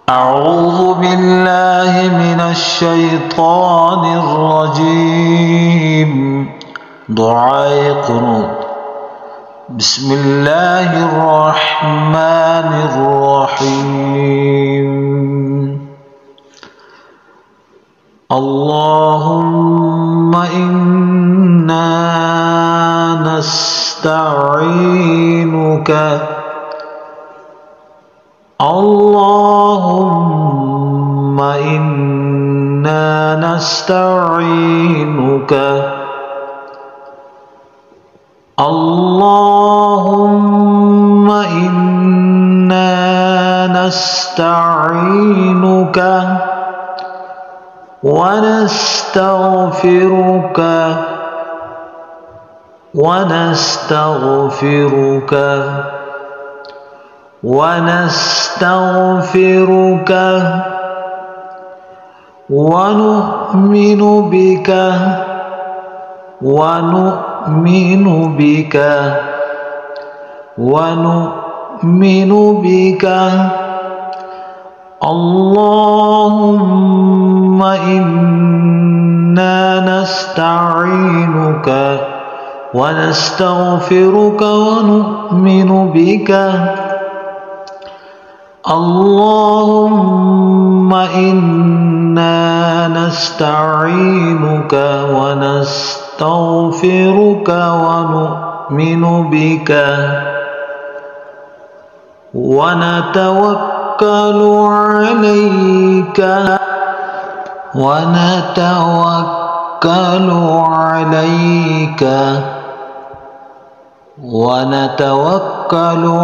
أعوذ بالله من الشيطان الرجيم. دعاء قنوت. بسم الله الرحمن الرحيم. اللهم إنا نستعينك. اللهم إنا نستعينك. اللهم إنا نستعينك ونستغفرك ونؤمن بك اللهم إنا نستعينك ونستغفرك ونؤمن بك. اللهم إنا نستعينك ونستغفرك ونؤمن بك ونتوكل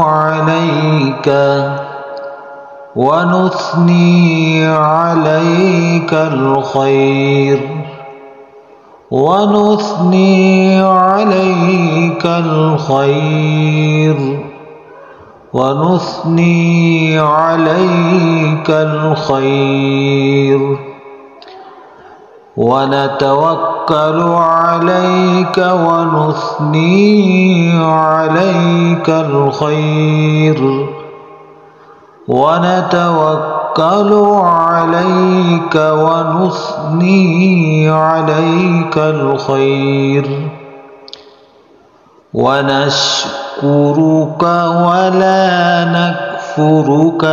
عليك ونثني عليك الخير ونتوكل عليك ونثني عليك الخير ونتوكل عليك ونثني عليك الخير ونشكرك ولا نكفرك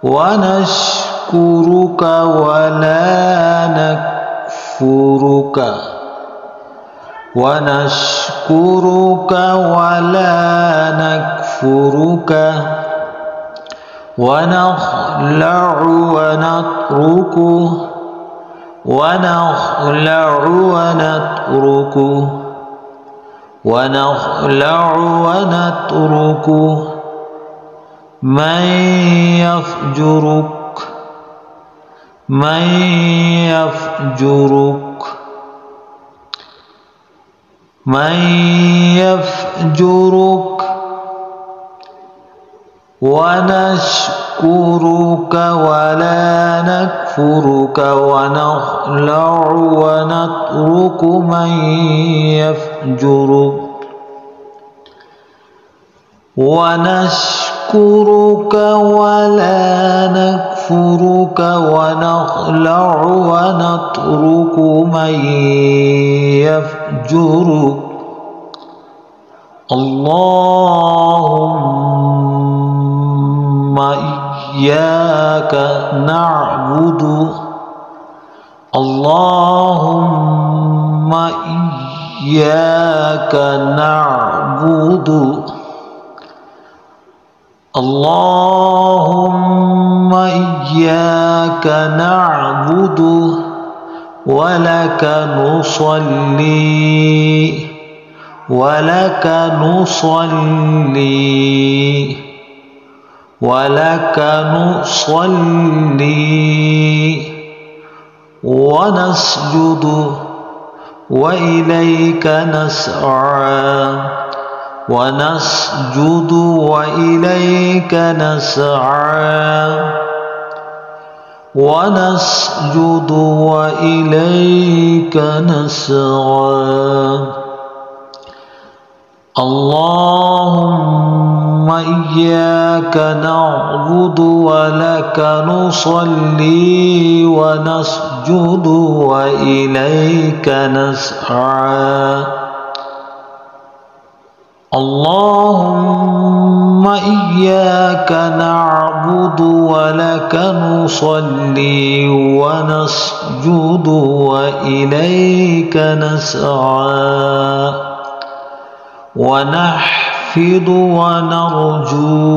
ونشكرك ولا نكفرك ونخلع ونترك من يفجرك ونشكرك ولا نكفرك ونخلع ونترك من يفجرك ونشكرك ولا نكفرك ونخلع ونترك من يفجرك. اللهم إياك نعبد اللهم إياك نعبد اللهم إياك نعبد ولك نصلي ونسجد وإليك نسعى ونسجد وإليك نسعى اللهم إياك نعبد ولك نصلي ونسجد وإليك نسعى اللهم إياك نعبد ولك نصلي ونسجد وإليك نسعى ونحفد ونرجو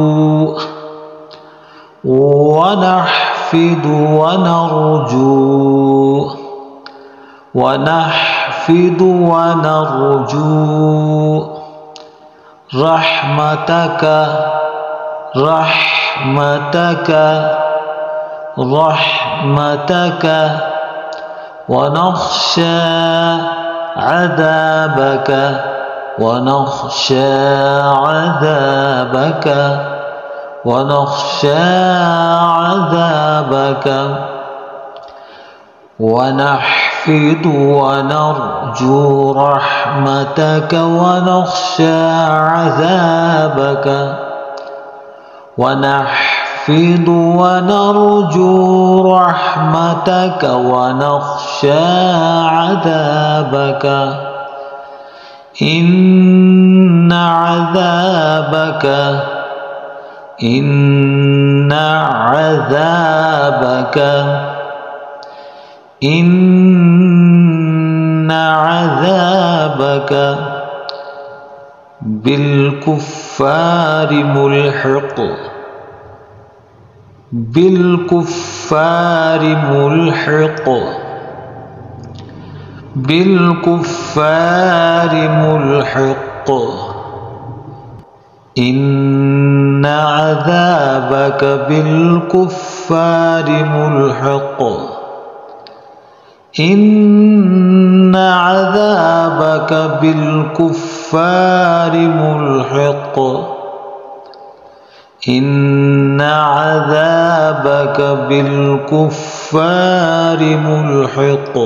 رحمتك ونخشى عذابك ونحفد ونرجو رحمتك ونخشى عذابك ونحفد ونرجو رحمتك ونخشى عذابك إن عذابك بالكفار ملحق إن عذابك بالكفار ملحق إن عذابك بالكفار ملحق إن عذابك بالكفار ملحق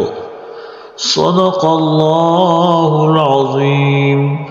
صدق الله العظيم.